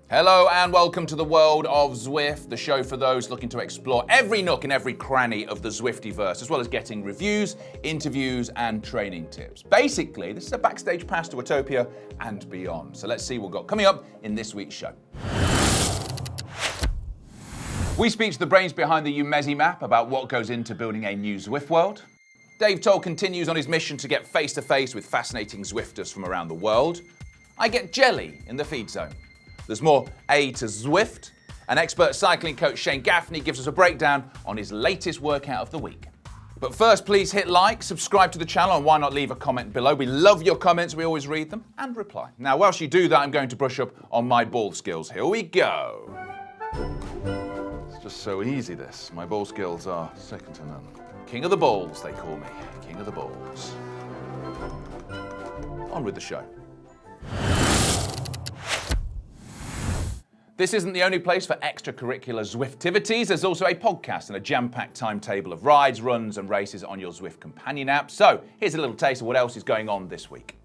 Hello and welcome to the world of Zwift, the show for those looking to explore every nook and every cranny of the Zwiftiverse, as well as getting reviews, interviews, and training tips. Basically, this is a backstage pass to Utopia and beyond. So let's see what we've got coming up in this week's show. We speak to the brains behind the Yumezi Map about what goes into building a new Zwift world. Dave Towle continues on his mission to get face-to-face with fascinating Zwifters from around the world. I get jelly in the feed zone. There's more A to Zwift. An expert cycling coach, Shayne Gaffney, gives us a breakdown on his latest workout of the week. But first, please hit like, subscribe to the channel, and why not leave a comment below? We love your comments, we always read them and reply. Now, whilst you do that, I'm going to brush up on my ball skills. Here we go. It's just so easy, this. My ball skills are second to none. King of the balls, they call me. King of the balls. On with the show. This isn't the only place for extracurricular Zwiftivities. There's also a podcast and a jam-packed timetable of rides, runs, and races on your Zwift companion app. So here's a little taste of what else is going on this week.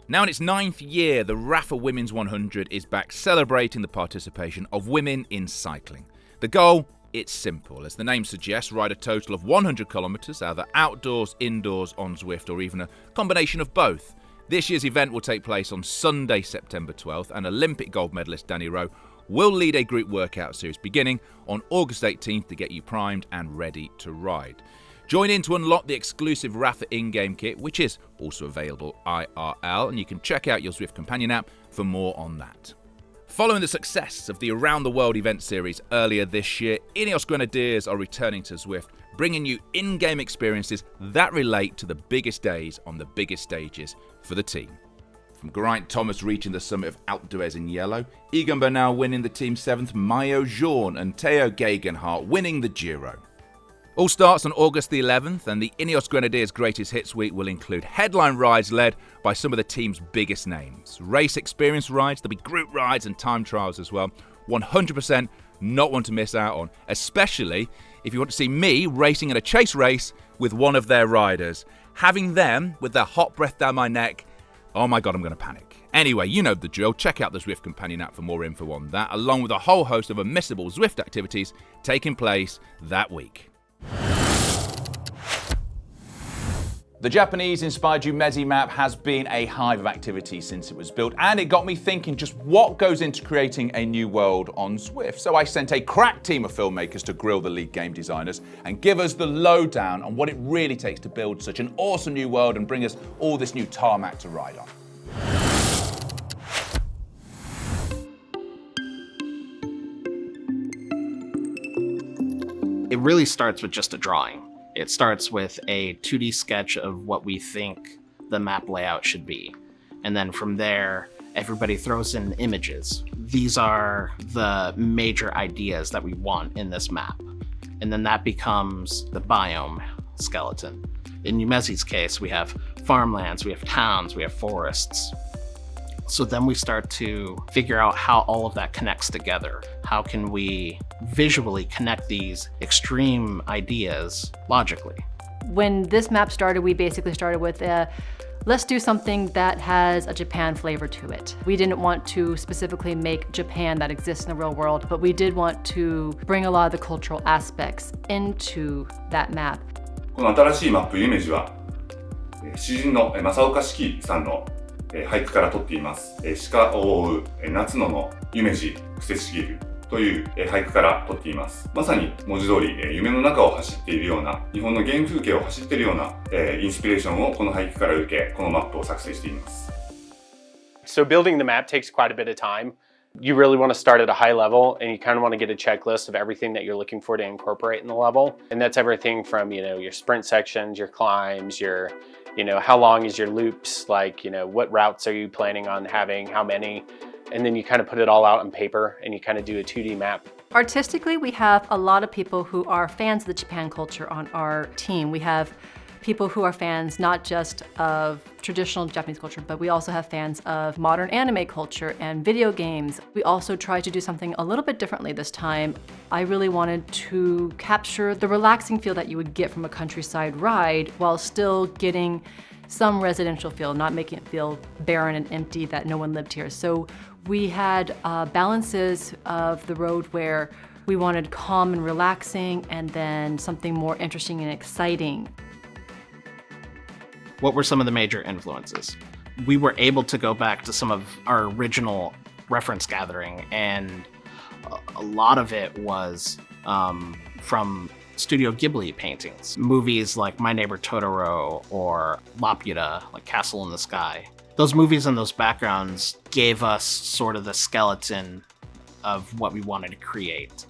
Now in its 9th year, the Rapha Women's 100 is back, celebrating the participation of women in cycling. The goal? It's simple. As the name suggests, ride a total of 100 kilometres, either outdoors, indoors, on Zwift, or even a combination of both. This year's event will take place on Sunday, September 12th, and Olympic gold medalist Danny Rowe will lead a group workout series beginning on August 18th to get you primed and ready to ride. Join in to unlock the exclusive Rapha in-game kit, which is also available IRL, and you can check out your Zwift companion app for more on that. Following the success of the Around the World event series earlier this year, INEOS Grenadiers are returning to Zwift, bringing you in-game experiences that relate to the biggest days on the biggest stages for the team. From Geraint Thomas reaching the summit of Alpe d'Huez in yellow, Egan Bernal winning the team's 7th Maillot Jaune, and Theo Gegenhardt winning the Giro. All starts on August the 11th, and the INEOS Grenadiers Greatest Hits Week will include headline rides led by some of the team's biggest names. Race experience rides, there'll be group rides and time trials as well. 100% not one to miss out on, especially if you want to see me racing in a chase race with one of their riders. Having them with their hot breath down my neck, oh my God, I'm going to panic. Anyway, you know the drill. Check out the Zwift companion app for more info on that, along with a whole host of unmissable Zwift activities taking place that week. The Japanese-inspired Yumezi Map has been a hive of activity since it was built, and it got me thinking just what goes into creating a new world on Zwift. So I sent a crack team of filmmakers to grill the lead game designers and give us the lowdown on what it really takes to build such an awesome new world and bring us all this new tarmac to ride on. It really starts with just a drawing. It starts with a 2D sketch of what we think the map layout should be. And then from there, everybody throws in images. These are the major ideas that we want in this map. And then that becomes the biome skeleton. In Yumezi's case, we have farmlands, we have towns, we have forests. So then we start to figure out how all of that connects together. How can we visually connect these extreme ideas logically? When this map started, we basically started with let's do something that has a Japan flavor to it. We didn't want to specifically make Japan that exists in the real world, but we did want to bring a lot of the cultural aspects into that map. この新しいマップユメジは、詩人の正岡子規さんの俳句から取っています。鹿を追う夏野の夢路伏せしぎるという俳句から取っています。まさに文字通り夢の中を走っているような、日本の原風景を走っているようなインスピレーションをこの俳句から受け、このマップを作成しています。So building the map takes quite a bit of time. You really want to start at a high level, and you kind of want to get a checklist of everything that you're looking for to incorporate in the level. And that's everything from, your sprint sections, your climbs, your how long is your loops, like, what routes are you planning on having, how many, and then you kind of put it all out on paper and you kind of do a 2D map. Artistically, we have a lot of people who are fans of the Japan culture on our team. We have people who are fans not just of traditional Japanese culture, but we also have fans of modern anime culture and video games. We also tried to do something a little bit differently this time. I really wanted to capture the relaxing feel that you would get from a countryside ride while still getting some residential feel, not making it feel barren and empty that no one lived here. So we had balances of the road where we wanted calm and relaxing, and then something more interesting and exciting. What were some of the major influences? We were able to go back to some of our original reference gathering, and a lot of it was from Studio Ghibli paintings. Movies like My Neighbor Totoro or Laputa, like Castle in the Sky. Those movies and those backgrounds gave us sort of the skeleton of what we wanted to create.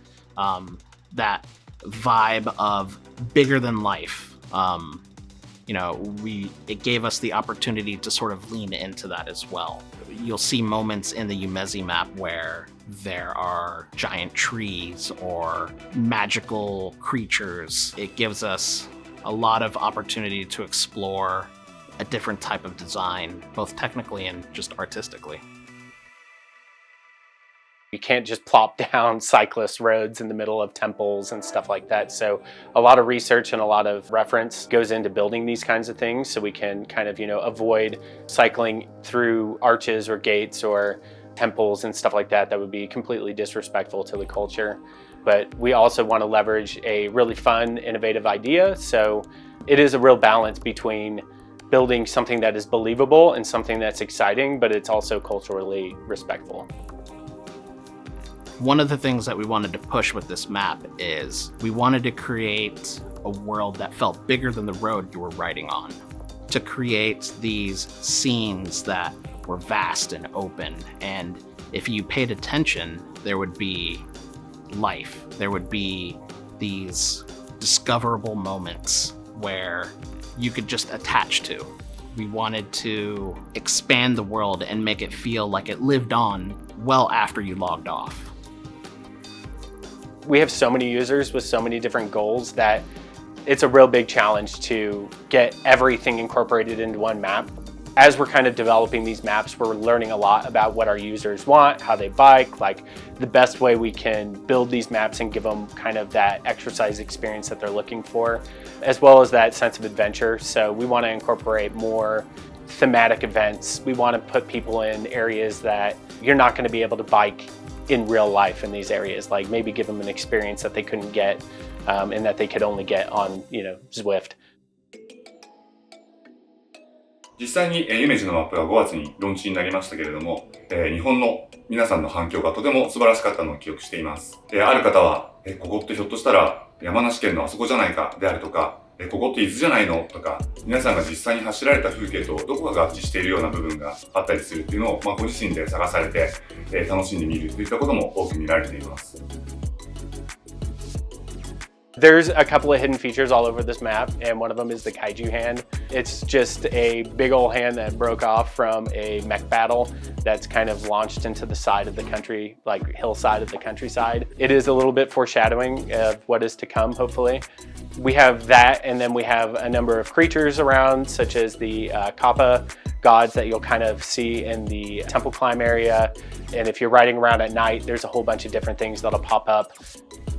That vibe of bigger than life. It gave us the opportunity to sort of lean into that as well. You'll see moments in the Yumezi map where there are giant trees or magical creatures. It gives us a lot of opportunity to explore a different type of design, both technically and just artistically. You can't just plop down cyclist roads in the middle of temples and stuff like that. So a lot of research and a lot of reference goes into building these kinds of things so we can kind of, avoid cycling through arches or gates or temples and stuff like that. That would be completely disrespectful to the culture. But we also want to leverage a really fun, innovative idea. So it is a real balance between building something that is believable and something that's exciting, but it's also culturally respectful. One of the things that we wanted to push with this map is we wanted to create a world that felt bigger than the road you were riding on. To create these scenes that were vast and open, and if you paid attention, there would be life. There would be these discoverable moments where you could just attach to. We wanted to expand the world and make it feel like it lived on well after you logged off. We have so many users with so many different goals that it's a real big challenge to get everything incorporated into one map. As we're kind of developing these maps, we're learning a lot about what our users want, how they bike, like the best way we can build these maps and give them kind of that exercise experience that they're looking for, as well as that sense of adventure. So we want to incorporate more thematic events. We want to put people in areas that you're not going to be able to bike in real life in these areas, like maybe give them an experience that they couldn't get and that they could only get on, Zwift. 実際に夢二のマップが5月にローンチになりましたけれども、日本の皆さんの反響がとても素晴らしかったのを記憶しています。ある方は、ここってひょっとしたら山梨県のあそこじゃないかであるとか、ここって伊豆じゃないのとか、皆さんが実際に走られた風景とどこが合致しているような部分があったりするっていうのを、ご自身で探されて、楽しんでみるといったことも多く見られています。There's a couple of hidden features all over this map, and one of them is the kaiju hand. It's just a big old hand that broke off from a mech battle that's kind of launched into the side of the country, like hillside of the countryside. It is a little bit foreshadowing of what is to come, hopefully. We have that, and then we have a number of creatures around, such as the Kappa gods that you'll kind of see in the temple climb area. And if you're riding around at night, there's a whole bunch of different things that'll pop up,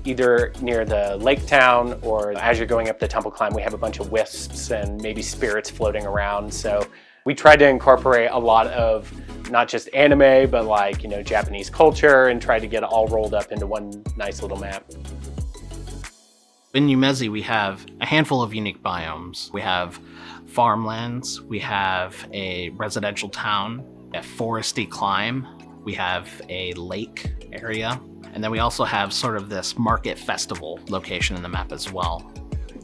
either near the lake town or as you're going up the temple climb. We have a bunch of wisps and maybe spirits floating around. So we tried to incorporate a lot of not just anime, but like, Japanese culture, and try to get it all rolled up into one nice little map. In Yumezi, we have a handful of unique biomes. We have farmlands, we have a residential town, a foresty climb, we have a lake area, and then we also have sort of this market festival location in the map as well.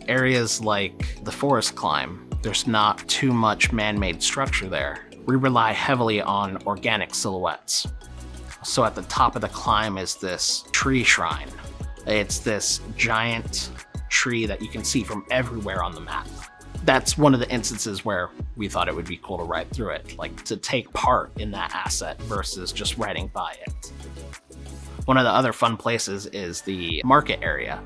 Areas like the forest climb, there's not too much man-made structure there. We rely heavily on organic silhouettes. So at the top of the climb is this tree shrine. It's this giant tree that you can see from everywhere on the map. That's one of the instances where we thought it would be cool to ride through it, like to take part in that asset versus just riding by it. One of the other fun places is the market area.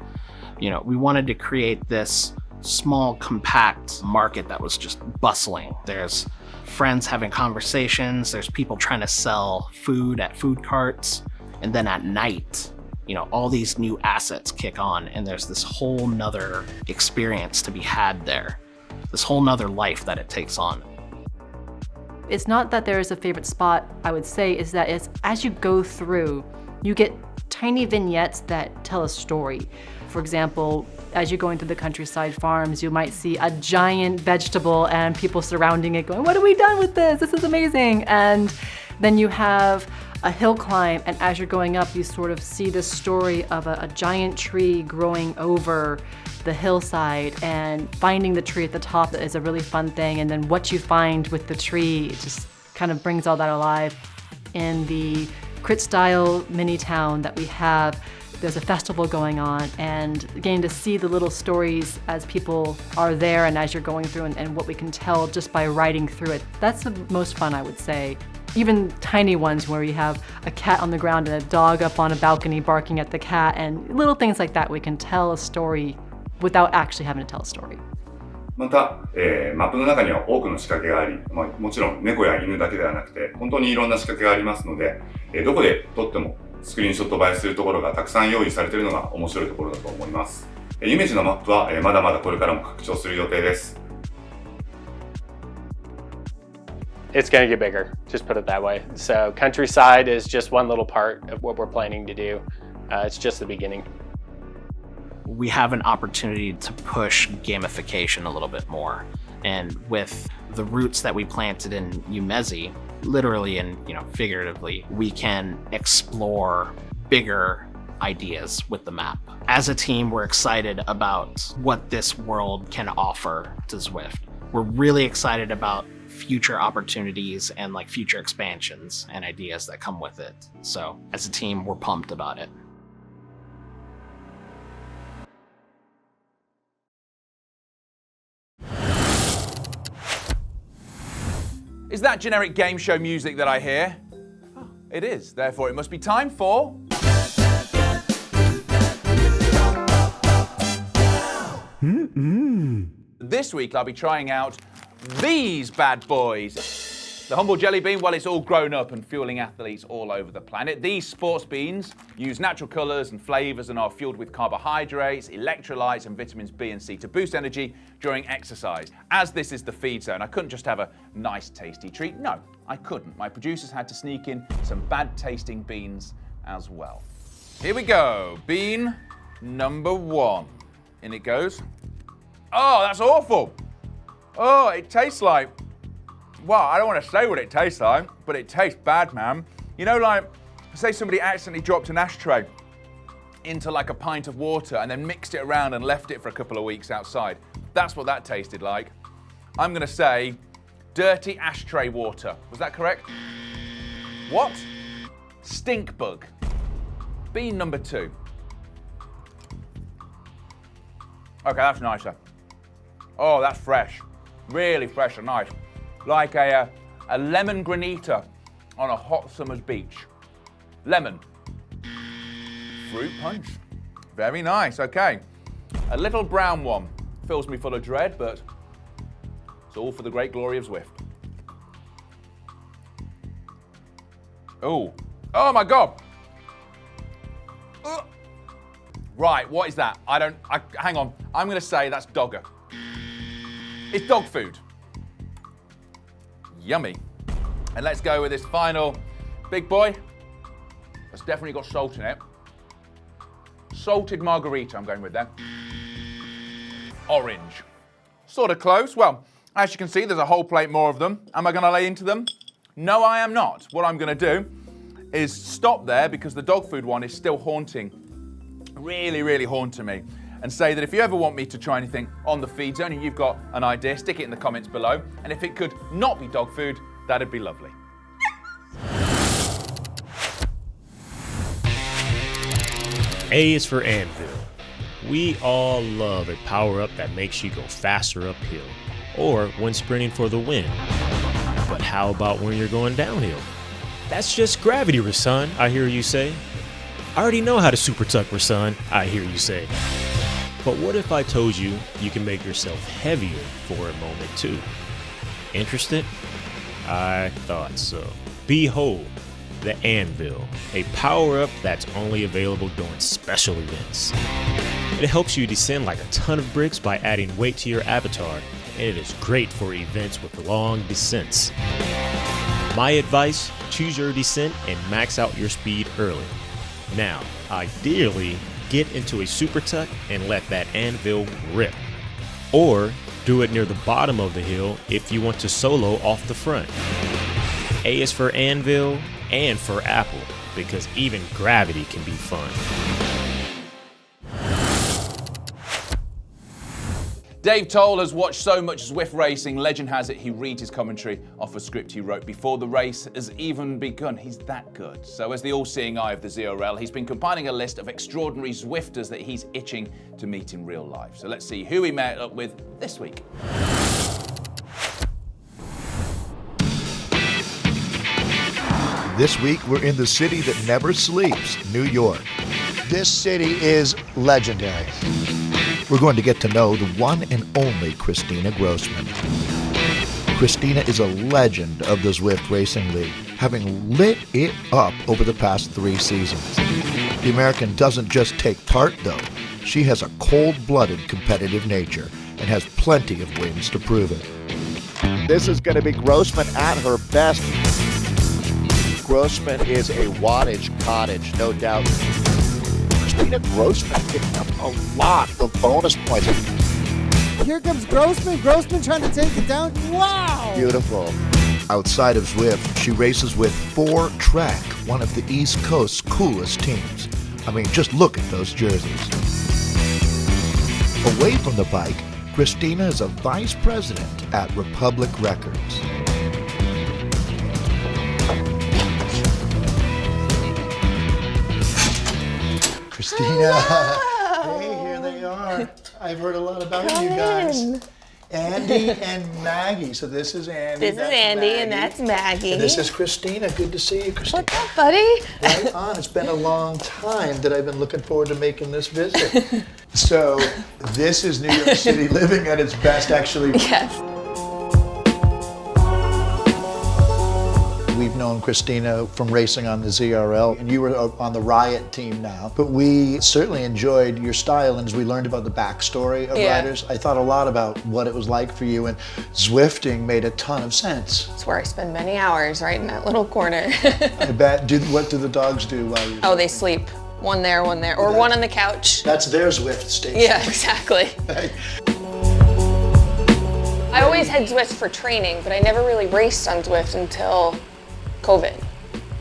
We wanted to create this small, compact market that was just bustling. There's friends having conversations, there's people trying to sell food at food carts, and then at night, all these new assets kick on, and there's this whole nother experience to be had there. this whole nother life that it takes on. It's not that there is a favorite spot, I would say, is that it's as you go through, you get tiny vignettes that tell a story. For example, as you're going through the countryside farms, you might see a giant vegetable and people surrounding it going, what have we done with this? This is amazing. And then you have a hill climb, and as you're going up, you sort of see this story of a giant tree growing over the hillside, and finding the tree at the top is a really fun thing. And then what you find with the tree just kind of brings all that alive. In the crit style mini town that we have, there's a festival going on, and getting to see the little stories as people are there and as you're going through, and what we can tell just by riding through it. That's the most fun, I would say. Even tiny ones where you have a cat on the ground and a dog up on a balcony barking at the cat, and little things like that, we can tell a story without actually having to tell a story. また、マップの中には多くの仕掛けがあり、もちろん猫や犬だけではなくて、本当にいろんな仕掛けがありますので、どこで撮ってもスクリーンショット映えするところがたくさん用意されているのが面白いところだと思います。ユメージのマップは、まだまだこれからも拡張する予定です。It's going to get bigger, just put it that way. So countryside is just one little part of what we're planning to do. It's just the beginning. We have an opportunity to push gamification a little bit more. And with the roots that we planted in Yumezi, literally and figuratively, we can explore bigger ideas with the map. As a team, we're excited about what this world can offer to Zwift. We're really excited about future opportunities and future expansions and ideas that come with it. So as a team, we're pumped about it. Is that generic game show music that I hear? Oh, it is. Therefore, it must be time for... This week, I'll be trying out these bad boys. The humble jelly bean, well, it's all grown up and fueling athletes all over the planet. These sports beans use natural colours and flavours and are fueled with carbohydrates, electrolytes and vitamins B and C to boost energy during exercise. As this is the feed zone, I couldn't just have a nice tasty treat. No, I couldn't. My producers had to sneak in some bad tasting beans as well. Here we go. Bean number 1. In it goes. Oh, that's awful. Oh, it tastes like, well, I don't want to say what it tastes like, but it tastes bad, man. You know, say somebody accidentally dropped an ashtray into a pint of water and then mixed it around and left it for a couple of weeks outside. That's what that tasted like. I'm going to say dirty ashtray water. Was that correct? What? Stink bug. Bean number 2. Okay, that's nicer. Oh, that's fresh. Really fresh and nice. Like a lemon granita on a hot summer's beach. Lemon. Fruit punch. Very nice, okay. A little brown one. Fills me full of dread, but it's all for the great glory of Zwift. Oh. Oh my God. Ugh. Right, what is that? Hang on. I'm going to say that's dogger. It's dog food. Yummy. And let's go with this final big boy. That's definitely got salt in it. Salted margarita, I'm going with that. Orange. Sort of close. Well, as you can see, there's a whole plate more of them. Am I going to lay into them? No, I am not. What I'm going to do is stop there because the dog food one is still haunting. Really, really haunting me. And say that if you ever want me to try anything on the feed zone and you've got an idea, stick it in the comments below. And if it could not be dog food, that'd be lovely. A is for Anvil. We all love a power-up that makes you go faster uphill, or when sprinting for the win. But how about when you're going downhill? That's just gravity, Rasan, I hear you say. I already know how to super tuck, Rasan, I hear you say. But what if I told you you can make yourself heavier for a moment too? Interested? I thought so. Behold, the Anvil, a power-up that's only available during special events. It helps you descend like a ton of bricks by adding weight to your avatar and it is great for events with long descents. My advice, choose your descent and max out your speed early. Now, ideally, get into a super tuck and let that anvil rip. Or do it near the bottom of the hill if you want to solo off the front. A is for anvil and for apple, because even gravity can be fun. Dave Towle has watched so much Zwift racing, legend has it he reads his commentary off a script he wrote before the race has even begun. He's that good. So as the all-seeing eye of the ZRL, he's been compiling a list of extraordinary Zwifters that he's itching to meet in real life. So let's see who he met up with this week. This week, we're in the city that never sleeps, New York. This city is legendary. We're going to get to know the one and only Kristina Grossman. Kristina is a legend of the Zwift Racing League, having lit it up over the past 3 seasons. The American doesn't just take part, though. She has a cold-blooded competitive nature and has plenty of wins to prove it. This is going to be Grossman at her best. Grossman is a wattage cottage, no doubt. Kristina Grossman picking up a lot of bonus points. Here comes Grossman. Grossman trying to take it down. Wow! Beautiful. Outside of Zwift, she races with Fohr Trek, one of the East Coast's coolest teams. I mean, just look at those jerseys. Away from the bike, Kristina is a vice president at Republic Records. Kristina, hey, here they are. I've heard a lot about you guys. Andy and Maggie. So this is Andy. This is Andy, Maggie. and that's Maggie. And this is Kristina. Good to see you, Kristina. What's up, buddy? Right on. It's been a long time that I've been looking forward to making this visit. So this is New York City living at its best, actually. Yes. We've known Kristina from racing on the ZRL, and you were on the Riot team now. But we certainly enjoyed your style, and as we learned about the backstory of riders, I thought a lot about what it was like for you, and Zwifting made a ton of sense. It's where I spend many hours, right in that little corner. I bet. What do the dogs do while you're Oh, they sleep. One there, or one on the couch. That's their Zwift station. Yeah, exactly. I always had Zwift for training, but I never really raced on Zwift until COVID.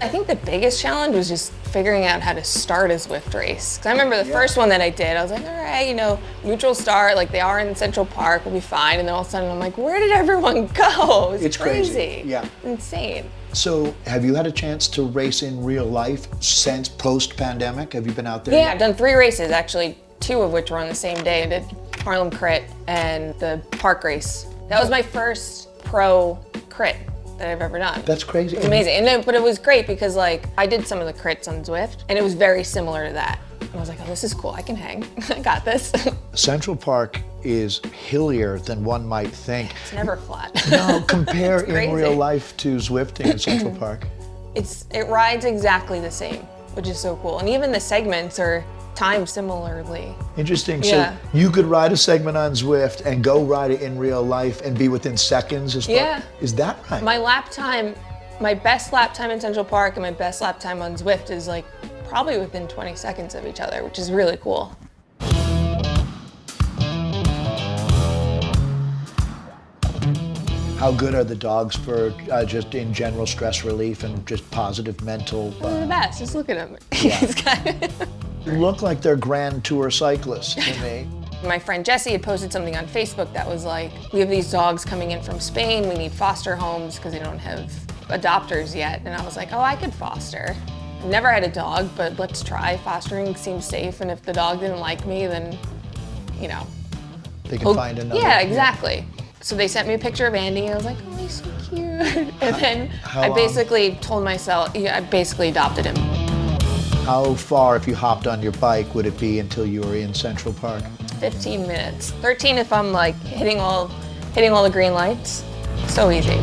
I think the biggest challenge was just figuring out how to start a Zwift race. Because I remember the first one that I did, I was like, all right, neutral start, like they are in Central Park, we'll be fine. And then all of a sudden I'm like, where did everyone go? It's crazy. Yeah. Insane. So have you had a chance to race in real life since post-pandemic? Have you been out there? Yeah, I've done 3 races, actually, 2 of which were on the same day. I did Harlem Crit and the park race. That was my first pro crit that I've ever done. That's crazy. It was amazing. But it was great because I did some of the crits on Zwift and it was very similar to that. And I was like, oh, this is cool, I can hang. I got this. Central Park is hillier than one might think. It's never flat. No, compare in real life to Zwifting in Central Park. It rides exactly the same, which is so cool. And even the segments are timed similarly. Interesting. Yeah. So you could ride a segment on Zwift and go ride it in real life and be within seconds as well? Yeah. Is that right? My best lap time in Central Park and my best lap time on Zwift is probably within 20 seconds of each other, which is really cool. How good are the dogs for just in general stress relief and just positive mental? They're the best, just look at him. Yeah. Look like they're Grand Tour cyclists to me. My friend Jessie had posted something on Facebook that was like, we have these dogs coming in from Spain, we need foster homes because they don't have adopters yet. And I was like, oh, I could foster. I've never had a dog, but let's try. Fostering seems safe, and if the dog didn't like me, then, They can find another. Yeah, exactly. So they sent me a picture of Andy, and I was like, oh, he's so cute. And then I basically told myself, I basically adopted him. How far, if you hopped on your bike, would it be until you were in Central Park? 15 minutes. 13 if I'm hitting all the green lights. So easy.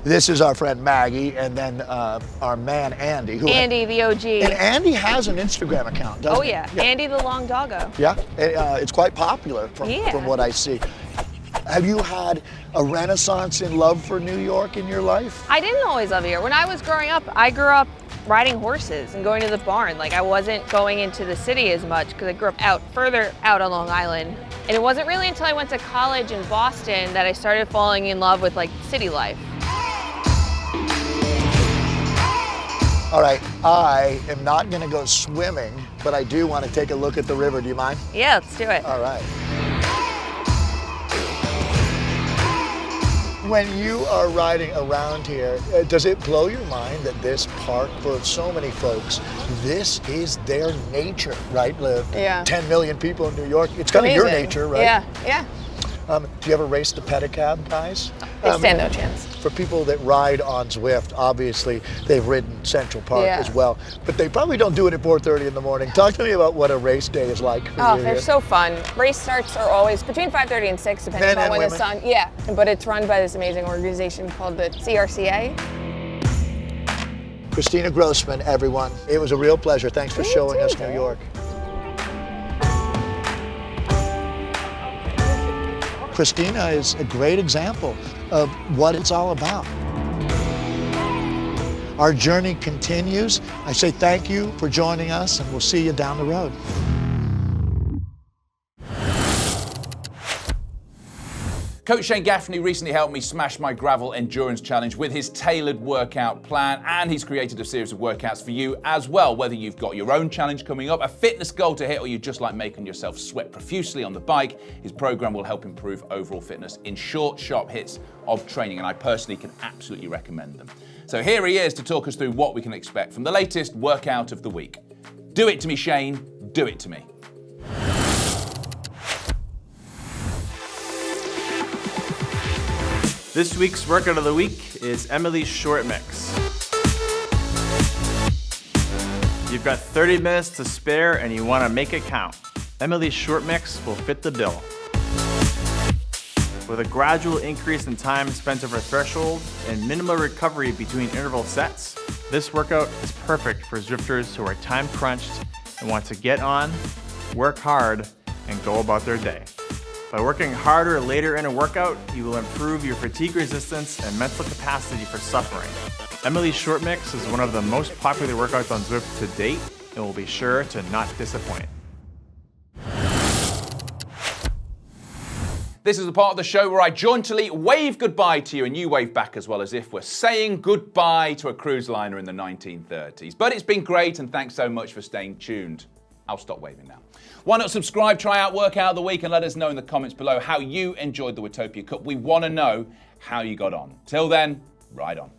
This is our friend Maggie, and then our man Andy. Andy, the OG. And Andy has an Instagram account, doesn't he? Oh yeah, Andy the long doggo. Yeah, it's quite popular from what I see. Have you had a renaissance in love for New York in your life? I didn't always love New York. When I was growing up, I grew up riding horses and going to the barn. Like, I wasn't going into the city as much because I grew up further out on Long Island. And it wasn't really until I went to college in Boston that I started falling in love with like city life. All right, I am not gonna go swimming, but I do want to take a look at the river. Do you mind? Yeah, let's do it. All right. When you are riding around here, does it blow your mind that this park, for so many folks, this is their nature, right? Yeah. 10 million people in New York, it's kind of your nature, right? Yeah, yeah. Do you ever race the pedicab, guys? They stand no chance. For people that ride on Zwift, obviously they've ridden Central Park as well, but they probably don't do it at 4:30 in the morning. Talk to me about what a race day is like for you they're here. so fun. Race starts are always between 5:30 and 6, depending Men on and when women. the sun. Yeah, but it's run by this amazing organization called the CRCA. Kristina Grossman, everyone. It was a real pleasure. Thanks for showing us New York. Kristina is a great example of what it's all about. Our journey continues. I say thank you for joining us, and we'll see you down the road. Coach Shayne Gaffney recently helped me smash my gravel endurance challenge with his tailored workout plan, and he's created a series of workouts for you as well. Whether you've got your own challenge coming up, a fitness goal to hit, or you just like making yourself sweat profusely on the bike, his program will help improve overall fitness in short, sharp hits of training, and I personally can absolutely recommend them. So here he is to talk us through what we can expect from the latest workout of the week. Do it to me, Shayne. Do it to me. This week's workout of the week is Emily's Short Mix. You've got 30 minutes to spare and you want to make it count. Emily's Short Mix will fit the bill. With a gradual increase in time spent over threshold and minimal recovery between interval sets, this workout is perfect for Zwifters who are time crunched and want to get on, work hard, and go about their day. By working harder later in a workout, you will improve your fatigue resistance and mental capacity for suffering. Emily's Short Mix is one of the most popular workouts on Zwift to date and will be sure to not disappoint. This is the part of the show where I jauntily wave goodbye to you and you wave back, as well, as if we're saying goodbye to a cruise liner in the 1930s. But it's been great, and thanks so much for staying tuned. I'll stop waving now. Why not subscribe, try out Workout of the Week, and let us know in the comments below how you enjoyed the Watopia Cup. We want to know how you got on. Till then, ride on.